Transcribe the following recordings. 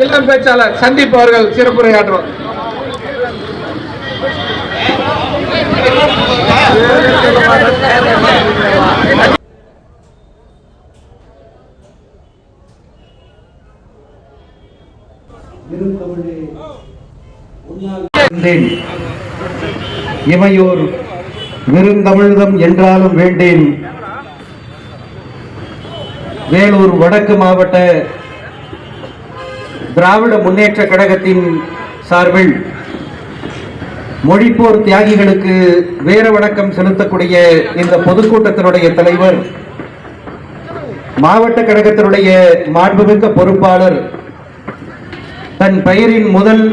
இளம் பேச்சாளர் சந்தீப் அவர்கள் சிறப்புரையாற்றுவார். இமையோர் விருந்தமிழ்தம் என்றாலும் வேண்டேன். வேலூர் வடக்கு மாவட்ட திராவிட முன்னேற்ற கழகத்தின் சார்பில் மொழிப்போர் தியாகிகளுக்கு வீர வணக்கம் செலுத்தக்கூடிய இந்த பொதுக்கூட்டத்தினுடைய தலைவர், மாவட்ட கழகத்தினுடைய மாண்புமிக்க பொறுப்பாளர், தன் பெயரின் முதல்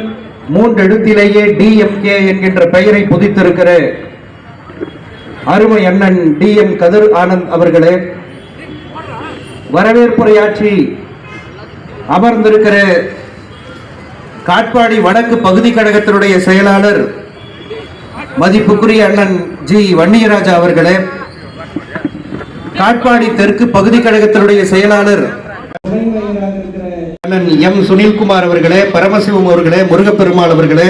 3 எழுத்திலேயே DMK என்கின்ற பெயரை புதித்திருக்கிற அருமை அண்ணன் DM கதிர் ஆனந்த் அவர்களே, வரவேற்புரையாற்றி அமர்ந்திருக்கிற காட்பாடி வடக்கு பகுதி கழகத்தினுடைய செயலாளர் மதிப்புக்குரிய அண்ணன் G வன்னியராஜா அவர்களே, காட்பாடி தெற்கு பகுதி கழகத்தினுடைய செயலாளர் அண்ணன் M சுனில்குமார் அவர்களே, பரமசிவம் அவர்களே, முருகப்பெருமாள் அவர்களே,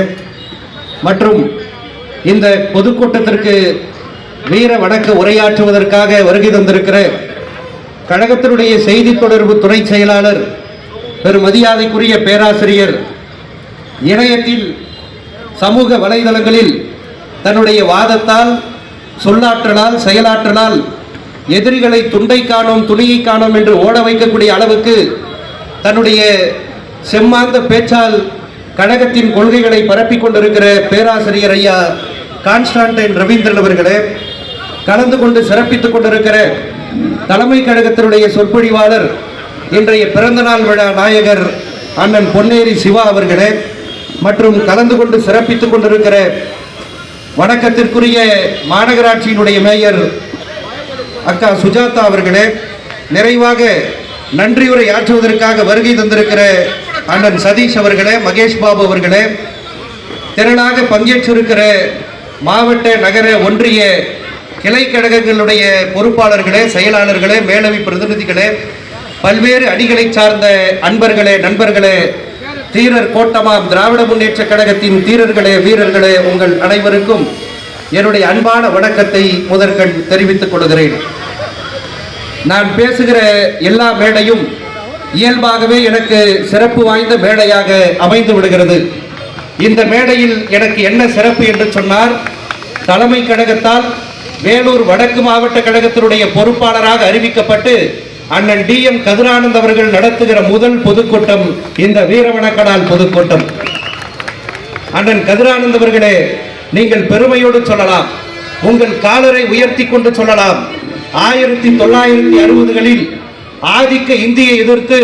மற்றும் இந்த பொதுக்கூட்டத்திற்கு வீர வணக்க உரையாற்றுவதற்காக வருகை தந்திருக்கிற கழகத்தினுடைய செய்தி தொடர்பு துறை செயலாளர் பெருமதியாதைக்குரிய பேராசிரியர், இணையத்தில் சமூக வலைதளங்களில் தன்னுடைய வாதத்தால், சொல்லாற்றலால், செயலாற்றலால் எதிரிகளை துண்டை காணோம் துணியை காணோம் என்று ஓட வைக்கக்கூடிய அளவுக்கு தன்னுடைய செம்மாந்த பேச்சால் கழகத்தின் கொள்கைகளை பரப்பிக் கொண்டிருக்கிற பேராசிரியர் ஐயா கான்ஸ்டான்டைன் ரவீந்திரன் அவர்களே, கலந்து கொண்டு சிறப்பித்துக் கொண்டிருக்கிற தலைமை கழகத்தினுடைய சொற்பொழிவாளர், இன்றைய பிறந்தநாள் விழா நாயகர் அண்ணன் பொன்னேரி சிவா அவர்களே, மற்றும் கலந்து கொண்டு சிறப்பித்துக் கொண்டிருக்கிற வணக்கத்திற்குரிய மாநகராட்சியினுடைய மேயர் அக்கா சுஜாதா அவர்களே, நிறைவாக நன்றியுரை ஆற்றுவதற்காக வருகை தந்திருக்கிற அண்ணன் சதீஷ் அவர்களே, மகேஷ் பாபு அவர்களே, திரளாக பங்கேற்றிருக்கிற மாவட்ட நகர ஒன்றிய கிளை கழகங்களுடைய பொறுப்பாளர்களே, செயலாளர்களே, மேலவை பிரதிநிதிகளே, பல்வேறு அணிகளை சார்ந்த அன்பர்களே, நண்பர்களே, தீரர் கோட்டமாம் திராவிட முன்னேற்ற கழகத்தின் தீரர்களே, வீரர்களே, உங்கள் அனைவருக்கும் என்னுடைய அன்பான வணக்கத்தை முதற்கண் தெரிவித்துக் கொள்கிறேன். நான் பேசுகிற எல்லா மேடையும் இயல்பாகவே எனக்கு சிறப்பு வாய்ந்த மேடையாக அமைந்து விடுகிறது. இந்த மேடையில் எனக்கு என்ன சிறப்பு என்று சொன்னார், தலைமை கழகத்தால் வேலூர் வடக்கு மாவட்ட கழகத்தினுடைய பொறுப்பாளராக அறிவிக்கப்பட்டு அண்ணன் DM கதிரானந்த் அவர்கள் நடத்துகிற முதல் பொதுக்கூட்டம் இந்த வீரவணக்கடால் பொதுக்கூட்டம். அண்ணன் கதிரானந்த் அவர்களே, நீங்கள் பெருமையோடு சொல்லலாம், உங்கள் காலரை உயர்த்தி கொண்டு சொல்லலாம், 1960களில் ஆதிக்க இந்தியை எதிர்த்து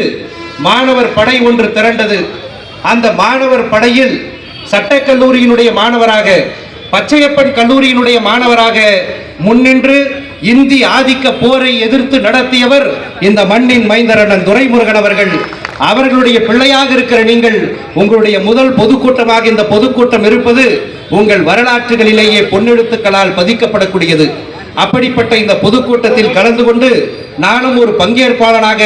மாணவர் படை ஒன்று திரண்டது. அந்த மாணவர் படையில் சட்டக்கல்லூரியினுடைய மாணவராக, பச்சையப்பன் கல்லூரியினுடைய மாணவராக முன்னின்று இந்தி ஆதிக்க போரை எதிர்த்து நடத்தியவர் இந்த மண்ணின் மைந்தரண்ணன் துரைமுருகன் அவர்கள். அவர்களுடைய பிள்ளையாக இருக்கிற நீங்கள், உங்களுடைய முதல் பொதுக்கூட்டமாக இந்த பொதுக்கூட்டம் இருப்பது உங்கள் வரலாற்றுகளிலேயே பொன்னெழுத்துக்களால் பதிக்கப்படக்கூடியது. அப்படிப்பட்ட இந்த பொதுக்கூட்டத்தில் கலந்து கொண்டு நானும் ஒரு பங்கேற்பாளராக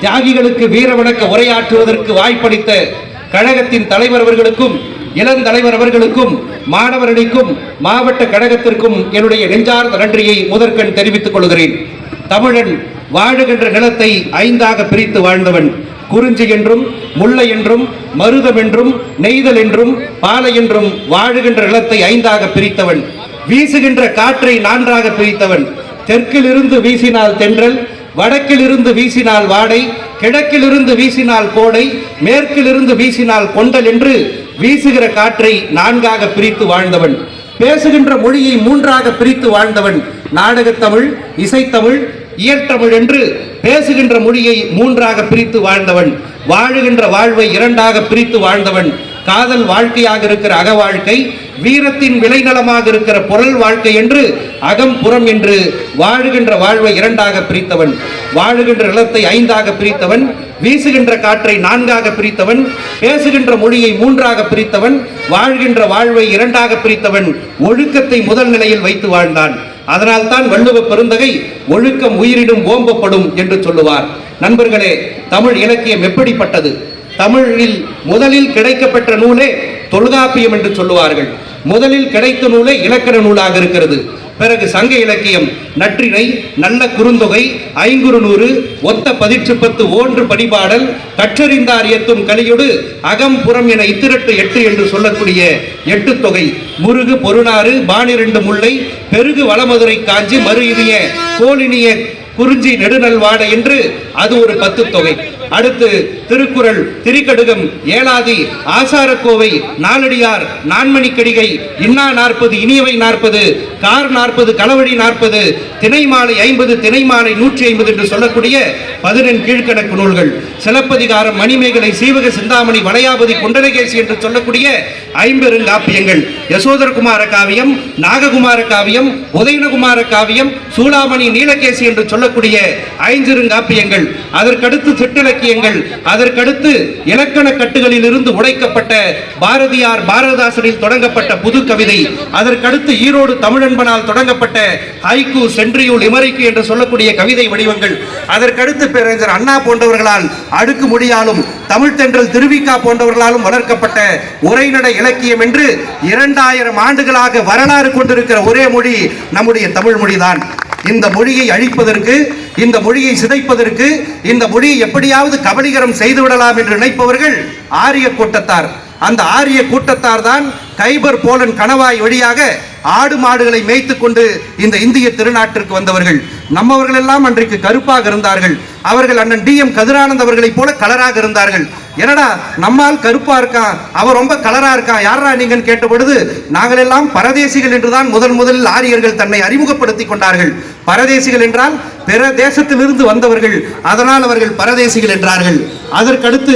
தியாகிகளுக்கு வீர வணக்க உரையாற்றுவதற்கு வாய்ப்பளித்த கழகத்தின் தலைவர் அவர்களுக்கும், இளந்தலைவர் அவர்களுக்கும், மாணவர்களுக்கும், மாவட்ட கழகத்திற்கும் என்னுடைய நெஞ்சார்ந்த நன்றியை முதற்கண் தெரிவித்துக் கொள்கிறேன். தமிழன் வாழுகின்ற நிலத்தை 5ஆக பிரித்து வாழ்ந்தவன். குறிஞ்சி என்றும், முல்லை என்றும், மருதம் என்றும், நெய்தல் என்றும், பாலை என்றும் வாழுகின்ற நிலத்தை 5ஆக பிரித்தவன். வீசுகின்ற காற்றை 4ஆக பிரித்தவன். தெற்கில் இருந்து வீசினால் தென்றல், வடக்கில் இருந்து வீசினால் வாடை, கிழக்கில் இருந்து வீசினால் கோடை, மேற்கில் இருந்து வீசினால் கொண்டல் என்று வீசுகிற காற்றை 4ஆக பிரித்து வாழ்ந்தவன். பேசுகின்ற மொழியை 3ஆக பிரித்து வாழ்ந்தவன். நாடகத்தமிழ், இசைத்தமிழ், இயற்றமிழ் என்று பேசுகின்ற மொழியை 3ஆக பிரித்து வாழ்ந்தவன். வாழுகின்ற வாழ்வை 2ஆக பிரித்து வாழ்ந்தவன். காதல் வாழ்க்கையாக இருக்கிற அக வாழ்க்கை, வீரத்தின் விளைநலமாக இருக்கிற பொருள் வாழ்க்கை என்று அகம் புறம் என்று வாழுகின்ற வாழ்வை 2ஆக பிரித்தவன். வாழுகின்ற நிலத்தை 5ஆக பிரித்தவன். வீசுகின்ற காற்றை 4ஆக பிரித்தவன். பேசுகின்ற மொழியை 3ஆக பிரித்தவன். வாழ்கின்ற வாழ்வை 2ஆக பிரித்தவன். ஒழுக்கத்தை முதல் நிலையில் வைத்து வாழ்ந்தான். அதனால்தான் வள்ளுவ பெருந்தகை ஒழுக்கம் உயிரிடும் ஓம்பப்படும் என்று சொல்லுவார். நண்பர்களே, தமிழ் இலக்கியம் எப்படிப்பட்டது? தமிழில் முதலில் கிடைக்கப்பெற்ற நூலே தொல்காப்பியம் என்று சொல்லுவார்கள். முதலில் கிடைத்த நூலே இலக்கண நூலாக இருக்கிறது. பிறகு சங்க இலக்கியம், நற்றிணை, நல்ல குறுந்தொகை, ஐங்குறுநூறு, ஒத்த பதிற்றுப்பத்து, ஓன்று படிபாடல், கற்றறிந்தார் ஏத்தும் கலியொடு அகம் புறம் என இத்திரட்டு 8 என்று சொல்லக்கூடிய 8 தொகை, முருகு பொருநாறு, பானிரண்டு முல்லை, பெருகு வளமதுரை காஞ்சி, மறு இனிய கோலினிய குறிஞ்சி நெடுநல்வாட என்று அது ஒரு 10 தொகை. அடுத்து திருக்குறள், திரிகடுகம், ஏலாதி, ஆசாரக்கோவை, நாலடியார், நான்மணிக்கடிகை, இன்னா 40, இனியவை 40, கார் 40, களவழி 40, திணைமாலை 50, திணைமாலை 150 என்று சொல்லக்கூடிய 14 கீழ்கணக்கு நூல்கள். சிலப்பதிகாரம், மணிமேகலை, சீவக சிந்தாமணி, வளையாபதி, குண்டலகேசி என்று சொல்லக்கூடிய 50 காப்பியங்கள். யசோதரகுமார காவியம், நாககுமார காவியம், உதயனகுமார காவியம், சூளாமணி, நீலகேசி என்று சொல்லக்கூடிய 5 காப்பியங்கள். அதற்கடுத்து சிற்றிலக்கியங்கள், அதற்கடுத்து இலக்கண கட்டுகளில் இருந்து உடைக்கப்பட்ட பாரதியார், பாரதிதாசனில் தொடங்கப்பட்ட புது கவிதை, அதற்கடுத்து ஈரோடு தமிழன்பனால் தொடங்கப்பட்ட ஹைக்கூ, சென்றியூல், இமரிக்கு என்று சொல்லக்கூடிய கவிதை வடிவங்கள், அதற்கடுத்து பேரறிஞர் அண்ணா போன்றவர்களால் அடுக்கு மொழியாலும் தமிழ் தென்றல் திருவிக்கா போன்றவர்களாலும் வளர்க்கப்பட்ட உரைநடை இலக்கியம் என்று 2000 ஆண்டுகளாக வரலாறு கொண்டிருக்கிற ஒரே மொழி நம்முடைய தமிழ் மொழிதான். இந்த மொழியை அழிப்பதற்கு, இந்த மொழியை சிதைப்பதற்கு, இந்த மொழியை எப்படியாவது கபலீகரம் செய்துவிடலாம் என்று நினைப்பவர்கள் ஆரிய கூட்டத்தார். அந்த ஆரிய கூட்டத்தார் தான் கைபர் போலன் கணவாய் வழியாக ஆடு மாடுகளை மேய்த்து கொண்டு இந்த இந்திய திருநாட்டிற்கு வந்தவர்கள். நம்மவர்கள் எல்லாம் அன்றைக்கு கருப்பாக இருந்தார்கள். அவர்கள் அண்ணன் DM கதிரானந்த் அவர்களைப் போல கலராக இருந்தார்கள். என்னடா நம்மால் கருப்பா இருக்கான், அவர் ரொம்ப கலரா இருக்கான், யாரா நீங்கன்னு கேட்ட பொழுது நாங்கள் எல்லாம் பரதேசிகள் என்றுதான் முதலில் ஆரியர்கள் தன்னை அறிமுகப்படுத்திக் கொண்டார்கள். பரதேசிகள் என்றால் பிற தேசத்திலிருந்து வந்தவர்கள், அதனால் அவர்கள் பரதேசிகள் என்றார்கள். அதற்கடுத்து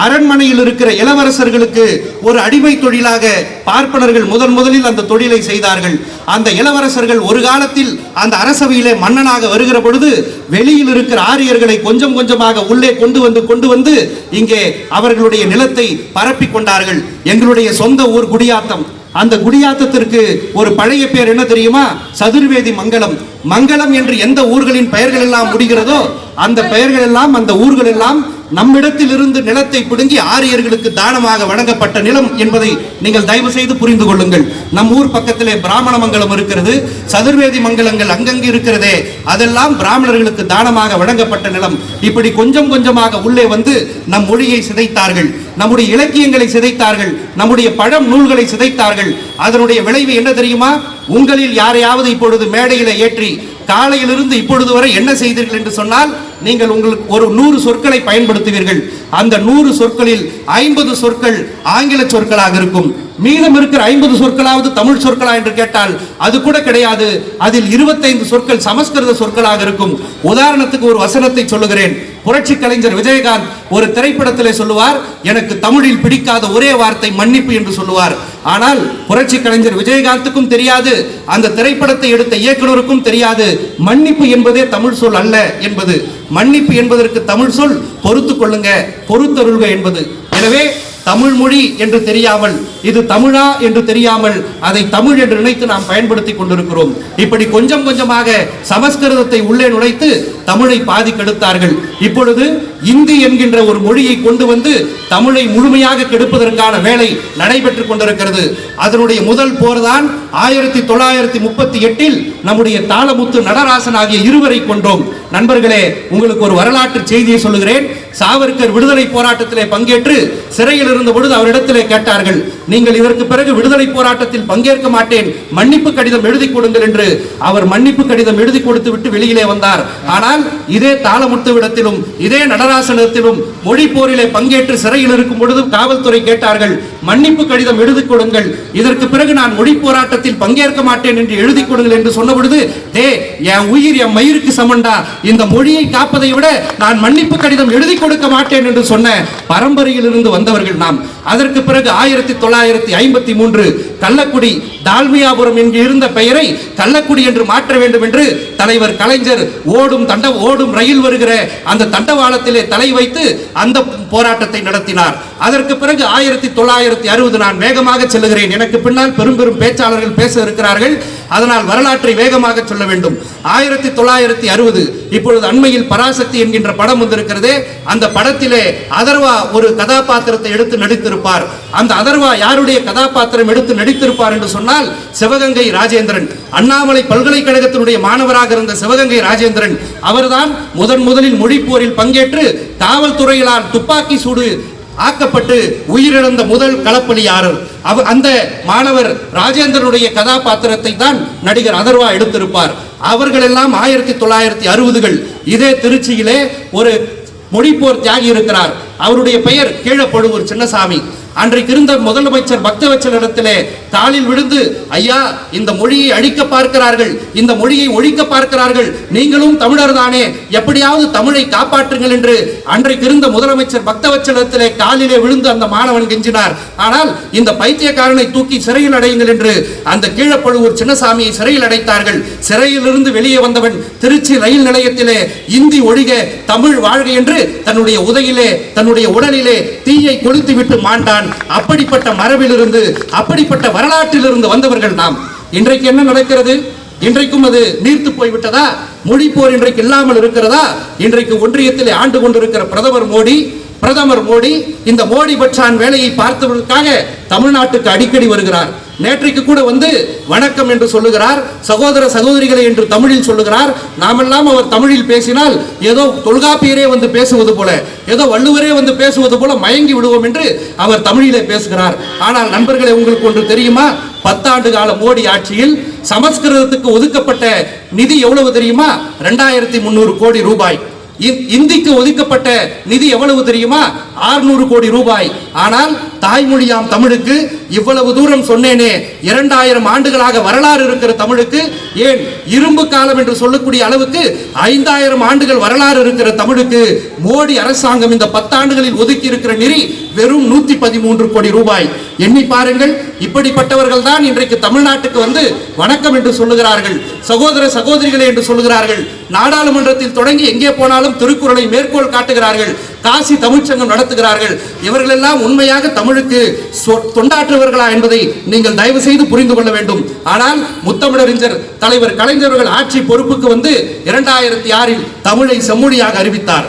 அரண்மனையில் இருக்கிற இளவரசர்களுக்கு ஒரு அடிமை தொழிலாக பார்ப்பனர்கள் முதலில் அந்த தொழிலை செய்தார்கள். அந்த இளவரசர்கள் ஒரு காலத்தில் அந்த அரசவையிலே மன்னனாக வருகிற பொழுது வெளியில் இருக்கிற ஆரியர்களை கொஞ்சம் கொஞ்சமாக உள்ளே கொண்டு வந்து இங்கே அவர்களுடைய நிலத்தை பரப்பி கொண்டார்கள். எங்களுடைய சொந்த ஊர் குடியாத்தம். அந்த குடியாத்தத்திற்கு ஒரு பழைய பெயர் என்ன தெரியுமா? சதுர்வேதி மங்கலம். மங்கலம் என்று எந்த ஊர்களின் பெயர்கள் எல்லாம் முடிகிறதோ அந்த பெயர்கள் எல்லாம், அந்த ஊர்கள் எல்லாம் நம்மிடத்தில் இருந்து நிலத்தை பிடுங்கி ஆரியர்களுக்கு தானமாக வழங்கப்பட்ட நிலம் என்பதை நீங்கள் தயவு செய்து புரிந்து கொள்ளுங்கள். நம் ஊர் பக்கத்திலே பிராமண மங்கலம் இருக்கிறது, சதுர்வேதி மங்கலங்கள் அங்கங்கு இருக்கிறதே, அதெல்லாம் பிராமணர்களுக்கு தானமாக வழங்கப்பட்ட நிலம். இப்படி கொஞ்சம் கொஞ்சமாக உள்ளே வந்து நம் மொழியை சிதைத்தார்கள், நம்முடைய இலக்கியங்களை சிதைத்தார்கள், நம்முடைய பழம் நூல்களை சிதைத்தார்கள். அதனுடைய விளைவு என்ன தெரியுமா? உங்களில் யாரையாவது இப்பொழுது மேடையில ஏற்றி காலையிலிருந்து இப்பொழுது வரை என்ன செய்தீர்கள் என்று சொன்னால், நீங்கள் உங்களுக்கு ஒரு 100 சொற்களை பயன்படுத்துவீர்கள். அந்த 100 சொற்களில் 50 சொற்கள் ஆங்கில சொற்களாக இருக்கும். மீதம் இருக்கிற 50 சொற்களாவது தமிழ் சொற்களா என்று கேட்டால் அது கூட கிடையாது. அதில் 25 சொற்கள் சமஸ்கிருத சொற்களாக இருக்கும். உதாரணத்துக்கு ஒரு வசனத்தை சொல்லுகிறேன். புரட்சி கலைஞர் விஜயகாந்த் ஒரு திரைப்படத்திலே சொல்லுவார், எனக்கு தமிழில் பிடிக்காத ஒரே வார்த்தை மன்னிப்பு என்று சொல்லுவார். ஆனால் புரட்சி கலைஞர் விஜயகாந்துக்கும் தெரியாது, அந்த திரைப்படத்தை எடுத்த இயக்குனருக்கும் தெரியாது மன்னிப்பு என்பதே தமிழ் சொல் அல்ல என்பது. மன்னிப்பு என்பதற்கு தமிழ் சொல் பொறுத்து கொள்ளுங்க, பொறுத்தருள்க என்பது. எனவே தமிழ் மொழி என்று தெரியாமல், இது தமிழா என்று தெரியாமல் அதை தமிழ் என்று நினைத்து நாம் பயன்படுத்தி கொண்டிருக்கிறோம். இப்படி கொஞ்சம் கொஞ்சமாக சமஸ்கிருதத்தை உள்ளே நுழைத்து தமிழை பாதி கெடுத்தார்கள். இப்பொழுது இந்தி என்கின்ற ஒரு மொழியை கொண்டு வந்து தமிழை முழுமையாக கெடுப்பதற்கான வேலை நடைபெற்றுக் கொண்டிருக்கிறது. அதனுடைய முதல் போர்தான் 1938 நம்முடைய தாளமுத்து நடராசன் ஆகிய இருவரை கொண்டோம். நண்பர்களே, உங்களுக்கு ஒரு வரலாற்று செய்தியை சொல்லுகிறேன். சாவர்கர் விடுதலை போராட்டத்திலே பங்கேற்று சிறையில் இருந்த பொழுது அவரிடத்திலே கேட்டார்கள், நீங்கள் இதற்கு பிறகு விடுதலை போராட்டத்தில் பங்கேற்க மாட்டேன், மன்னிப்பு கடிதம் எழுதி கொடுங்கள் என்று. அவர் மன்னிப்பு கடிதம் எழுதி கொடுத்து விட்டு வெளியிலே வந்தார். ஆனால் இதே தாளமுத்துவிடத்திலும் இதே நடராசனிடத்திலும் மொழி போரிலே பங்கேற்று சிறையில் இருக்கும் பொழுது காவல்துறை கேட்டார்கள், மன்னிப்பு கடிதம் எழுதி கொடுங்கள், இதற்கு பிறகு நான் மொழி போராட்டத்தில் பங்கேற்க மாட்டேன் என்று எழுதி கொடுங்கள் என்று சொன்ன பொழுது, என் உயிர் என் மயிருக்கு சமண்டா, இந்த மொழியை காப்பதை விட நான் மன்னிப்பு கடிதம் எழுதி கொடுக்க மாட்டேன் என்று சொன்ன பரம்பரையில் இருந்து வந்தவர்கள் நாம். அதற்கு பிறகு 1953 கள்ளக்குடி டால்மியாபுரம் என்று இருந்த பெயரை கள்ளக்குடி என்று மாற்ற வேண்டும் என்று தலைவர் கலைஞர் ஓடும் ரயில் வருகிற அந்த தண்டவாளத்திலே தலை வைத்து அந்த போராட்டத்தை நடத்தினார். அதற்கு பிறகு 1960, நான் வேகமாக செல்லுகிறேன், எனக்கு பின்னால் பெரும் பெரும் பேச்சாளர்கள் பேச இருக்கிறார்கள், அதனால் வரலாற்றை வேகமாக சொல்ல வேண்டும். 1960 இப்பொழுது அண்மையில் பராசக்தி என்கின்ற படம் வந்திருக்கிறதே, அந்த படத்திலே அதர்வா ஒரு கதாபாத்திரத்தை எடுத்து நடித்திருப்பார். அந்த அதர்வா யாருடைய கதாபாத்திரம் எடுத்து நடித்திருப்பார் என்று சொன்னால் சிவகங்கை ராஜேந்திரன். அண்ணாமலை பல்கலைக்கழகத்தினுடைய மாணவராக இருந்த சிவகங்கை ராஜேந்திரன் அவர்தான் முதலில் மொழிப்போரில் பங்கேற்று காவல்துறையினால் துப்பாக்கி சூடு ஆக்கப்பட்டு உயிரிழந்த முதல் களப்பலியாளர். அந்த மாணவர் ராஜேந்திரனுடைய கதாபாத்திரத்தை தான் நடிகர் அதர்வா எடுத்திருப்பார். அவர்கள் எல்லாம் 1960கள் இதே திருச்சியிலே ஒரு மொழிப்போர் தியாகி இருக்கிறார். அவருடைய பெயர் கீழப்படுவூர் சின்னசாமி. அன்றைக்கு இருந்த முதலமைச்சர் பக்தவச்சலிடத்திலே காலில் விழுந்து, ஐயா, இந்த மொழியை அழிக்க பார்க்கிறார்கள், இந்த மொழியை ஒழிக்க பார்க்கிறார்கள், நீங்களும் தமிழர் தானே, எப்படியாவது தமிழை காப்பாற்றுங்கள் என்று அன்றைக்கு இருந்த முதலமைச்சர் பக்தவச்சலிடத்திலே காலிலே விழுந்து அந்த மாணவன் கெஞ்சினார். ஆனால் இந்த பைத்தியக்காரனை தூக்கி சிறையில் அடையுங்கள் என்று அந்த கீழப்படுவூர் சின்னசாமியை சிறையில் அடைத்தார்கள். சிறையிலிருந்து வெளியே வந்தவன் திருச்சி ரயில் நிலையத்திலே இந்தி ஒழிக தமிழ் வாழ்க என்று தன்னுடைய உதையிலே தன்னுடைய உடலிலே தீயை கொளுத்துவிட்டு மாண்டான். அப்படிப்பட்ட மரபிலிருந்து, அப்படிப்பட்ட வரலாற்றிலிருந்து வந்தவர்கள் நாம். இன்றைக்கு என்ன நடக்கிறது? இன்றைக்கும் அது நீர்த்து போய்விட்டதா? மொழிப்போர் இன்றைக்கு இல்லாமல் இருக்கிறதா? இன்றைக்கு ஒன்றியத்திலே ஆண்டு கொண்டிருக்கிற பிரதமர் மோடி இந்த மோடி பச்சான் வேலையை பார்ப்பதற்காக தமிழ்நாட்டுக்கு அடிக்கடி வருகிறார். நேற்றைக்கு கூட வந்து வணக்கம் என்று சொல்லுகிறார், சகோதர சகோதரிகளை என்று தமிழில் சொல்லுகிறார். நாமெல்லாம் அவர் தமிழில் பேசினால் ஏதோ தொல்காப்பியரே வந்து பேசுவது போல, ஏதோ வள்ளுவரே வந்து பேசுவது போல மயங்கி விடுவோம் என்று அவர் தமிழிலே பேசுகிறார். ஆனால் நண்பர்களே, உங்களுக்கு ஒன்று தெரியுமா? 10 ஆண்டு கால மோடி ஆட்சியில் சமஸ்கிருதத்துக்கு ஒதுக்கப்பட்ட நிதி எவ்வளவு தெரியுமா? 2300 கோடி ரூபாய். இந்திக்கு ஒதுக்கப்பட்ட நிதி எவ்வளவு தெரியுமா? 600 கோடி ரூபாய். ஆனால் தாய்மொழியாம் தமிழுக்கு இவ்வளவு தூரம் சொன்னேனே, 2000 ஆண்டுகளாக வரலாறு இருக்கிற தமிழுக்கு, ஏன் இரும்பு காலம் என்று சொல்லக்கூடிய அளவுக்கு 5000 ஆண்டுகள் வரலாறு இருக்கிற தமிழுக்கு மோடி அரசாங்கம் இந்த 10 ஆண்டுகளில் ஒதுக்கி இருக்கிற நிதி வெறும் 113 கோடி ரூபாய். எண்ணி பாருங்கள். இப்படிப்பட்டவர்கள் தான் இன்றைக்கு தமிழ்நாட்டுக்கு வந்து வணக்கம் என்று சொல்லுகிறார்கள், சகோதர சகோதரிகளே என்று சொல்லுகிறார்கள். நாடாளுமன்றத்தில் தொடங்கி எங்கே போனாலும் திருக்குறளை மேற்கோள் காட்டுகிறார்கள், காசி தமிழ்ச்சங்கம் நடத்துகிறார்கள். இவர்கள் எல்லாம் உண்மையாக தமிழுக்கு தொண்டாற்றுவர்களா என்பதை நீங்கள் தயவு செய்து புரிந்து கொள்ள வேண்டும். ஆனால் முத்தமிழறிஞர் தலைவர் கலைஞர்கள் ஆட்சி பொறுப்புக்கு வந்து 2006 தமிழை செம்மொழியாக அறிவித்தார்.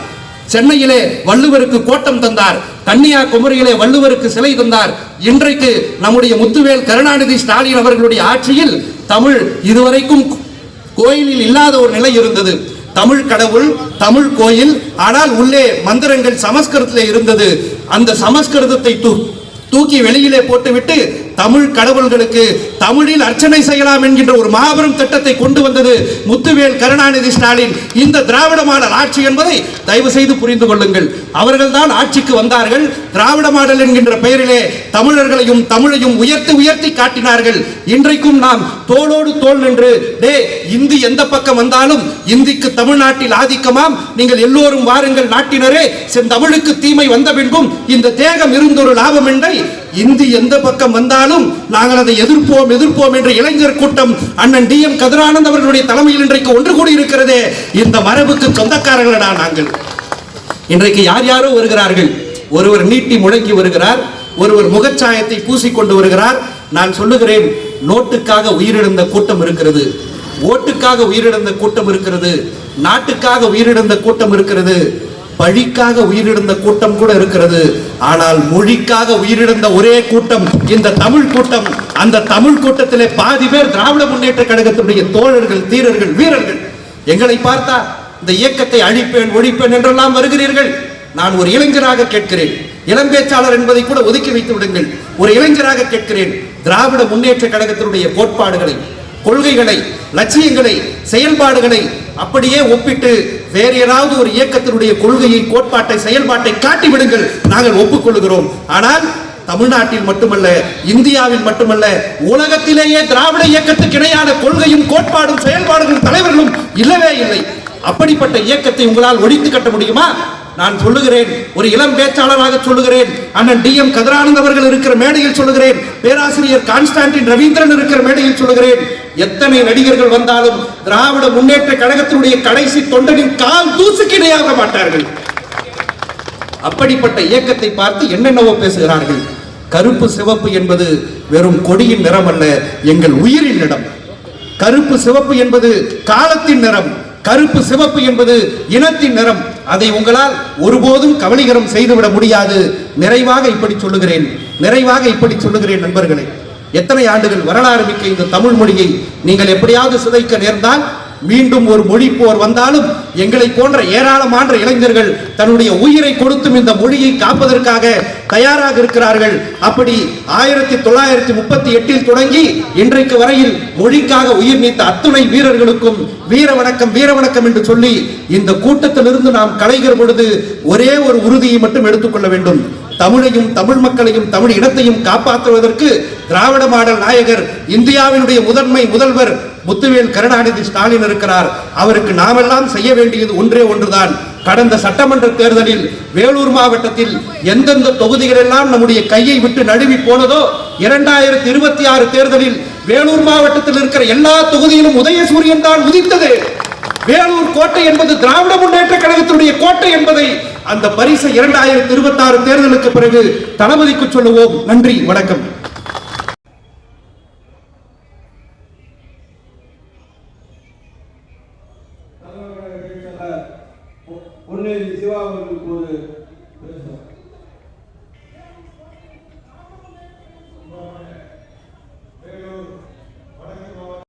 சென்னையிலே வள்ளுவருக்கு கோட்டம் தந்தார், கன்னியாகுமரியிலே வள்ளுவருக்கு சிலை தந்தார். இன்றைக்கு நம்முடைய முத்துவேல் கருணாநிதி ஸ்டாலின் அவர்களுடைய ஆட்சியில் தமிழ் இதுவரைக்கும் கோயிலில் இல்லாத ஒரு நிலை இருந்தது. தமிழ் கடவுள், தமிழ் கோயில், ஆனால் உள்ளே மந்திரங்கள் சமஸ்கிருதத்தில் இருந்தது. அந்த சமஸ்கிருதத்தை தூக்கி வெளியிலே போட்டுவிட்டு தமிழ் கடவுள்களுக்கு தமிழில் அர்ச்சனை செய்யலாம் என்கின்ற ஒரு மாபெரும் திட்டத்தை கொண்டு வந்தது முத்துவேல் கருணாநிதி ஸ்டாலின். இந்த திராவிட மாடல் ஆட்சி என்பதை தயவு செய்து புரிந்து கொள்ளுங்கள். அவர்கள் தான் ஆட்சிக்கு வந்தார்கள். திராவிட மாடல் என்கின்ற பெயரிலே தமிழர்களையும் தமிழையும் உயர்த்தி காட்டினார்கள். இன்றைக்கும் நாம் தோளோடு தோள் நின்று, இந்தி எந்த பக்கம் வந்தாலும் இந்திக்கு தமிழ்நாட்டில் ஆதிக்கமாம், நீங்கள் எல்லோரும் வாருங்கள் நாட்டினரே, செந்தமிழுக்கு தீமை வந்த பின்பும் இந்த தேகம் இருந்தொரு லாபம் என்றை, இந்தி எந்த பக்கம் வந்தாலும் நாங்கள் அதை எதிர்ப்போம் என்ற இளைஞர் கூட்டம் அண்ணன் DM கதிரானந்த் அவர்களுடைய தலைமையில் இன்றைக்கு ஒன்று கூடி இருக்கிறதே. இந்த மரபுக்கு சொந்தக்காரர்களா நாங்கள். இன்றைக்கு யார் யாரோ வருகிறார்கள். ஒருவர் நீட்டி முழங்கி வருகிறார், ஒருவர் முகச்சாயத்தை பூசிக்கொண்டு வருகிறார். நான் சொல்லுகிறேன், நோட்டுக்காக உயிரிழந்த கூட்டம் இருக்கிறது, ஓட்டுக்காக உயிரிழந்த கூட்டம் இருக்கிறது, நாட்டுக்காக உயிரிழந்த கூட்டம் இருக்கிறது, பழிக்காக உயிரிழந்த கூட்டம் கூட இருக்கிறது. ஆனால் மொழிக்காக உயிரிழந்த ஒரே கூட்டம் இந்த தமிழ் கூட்டம். அந்த தமிழ் கூட்டத்திலே பாதி பேர் திராவிட முன்னேற்ற கழகத்தினுடைய தோழர்கள், தீரர்கள், வீரர்கள். எங்களை பார்த்தா இந்த இயக்கத்தை அழிப்பேன் ஒழிப்பேன் என்றெல்லாம் வருகிறீர்கள். நான் ஒரு இளைஞராக கேட்கிறேன், இளம்பேச்சாளர் என்பதை கூட ஒதுக்கி வைத்து விடுங்கள். ஒரு இளைஞராக கேட்கிறேன், திராவிட முன்னேற்ற கழகத்தினுடைய கோட்பாடுகளை, கொள்கைகளை, லட்சியங்களை, செயல்பாடுகளை அப்படியே ஒப்பிட்டு வேறு ஏதாவது ஒரு இயக்கத்தினுடைய கொள்கையை, கோட்பாட்டை, செயல்பாட்டை காட்டி விடுங்கள், நாங்கள் ஒப்புக்கொள்கிறோம். ஆனால் தமிழ்நாட்டில் மட்டுமல்ல, இந்தியாவில் மட்டுமல்ல, உலகத்திலேயே திராவிட இயக்கத்துக்கு இணையான கொள்கையும் கோட்பாடும் செயல்பாடுகளும் தலைவர்களும் இல்லவே இல்லை. அப்படிப்பட்ட இயக்கத்தை உங்களால் ஒழித்து கட்ட முடியுமா? நான் சொல்லுகிறேன், ஒரு இளம் பேச்சாளராக சொல்லுகிறேன், அண்ணன் டி.எம். கதிரானந்த் அவர்கள் இருக்கிற மேடையில் சொல்லுகிறேன், பேராசிரியர் கான்ஸ்டான்டின் ரவீந்திரன் இருக்கிற மேடையில் சொல்லுகிறேன், எத்தனை நடிகர்கள் வந்தாலும் திராவிட முன்னேற்ற கழகத்தினுடைய கடைசி தொண்டனின் கால் தூசுக்கு இணையாக மாட்டார்கள். அப்படிப்பட்ட இயக்கத்தை பார்த்து என்னென்னவோ பேசுகிறார்கள். கருப்பு சிவப்பு என்பது வெறும் கொடியின் நிறம் அல்ல, எங்கள் உயிரின் நிறம். கருப்பு சிவப்பு என்பது காலத்தின் நிறம், கருப்பு சிவப்பு என்பது இனத்தின் நிறம். அதை உங்களால் ஒருபோதும் கவலீகரம் செய்துவிட முடியாது. நிறைவாக இப்படி சொல்லுகிறேன் நண்பர்களே, எத்தனை ஆண்டுகள் வரலாறு மிக்க இந்த தமிழ் மொழியை நீங்கள் எப்படியாவது சிதைக்க நேர்ந்தால், மீண்டும் ஒரு மொழி போர் வந்தாலும் எங்களை போன்ற ஏராளமான இளைஞர்கள் தன்னுடைய உயிரை கொடுத்தும் இந்த மொழியை காப்பதற்காக தயாராக இருக்கிறார்கள். அப்படி 1938 தொடங்கி இன்றைக்கு வரையில் மொழிக்காக உயிர் நீத்த அத்துணை வீரர்களுக்கும் வீர வணக்கம் என்று சொல்லி இந்த கூட்டத்திலிருந்து நாம் கலைகிற பொழுது ஒரே ஒரு உறுதியை மட்டும் எடுத்துக்கொள்ள வேண்டும். தமிழையும் தமிழ் மக்களையும் தமிழ் இனத்தையும் காப்பாற்றுவதற்கு திராவிட மாடல் நாயகர் இந்தியாவினுடைய முதல்வர் முத்துவேல் கருணாநிதி ஸ்டாலின் இருக்கிறார். அவருக்கு நாமெல்லாம் செய்ய வேண்டியது ஒன்றே ஒன்றுதான். கடந்த சட்டமன்ற தேர்தலில் வேலூர் மாவட்டத்தில் எந்தெந்த தொகுதிகள் எல்லாம் நம்முடைய கையை விட்டு நழுவி போனதோ, 2026 தேர்தலில் வேலூர் மாவட்டத்தில் இருக்கிற எல்லா தொகுதியிலும் உதயசூரியன் தான் உதித்தது. வேலூர் கோட்டை என்பது திராவிட முன்னேற்ற கழகத்தினுடைய கோட்டை என்பதை அந்த பரிசு 2026 தேர்தலுக்கு பிறகு தளபதிக்கு சொல்லுவோம். நன்றி, வணக்கம். பொன்னேரி சிவா அவர்களுக்கு ஒரு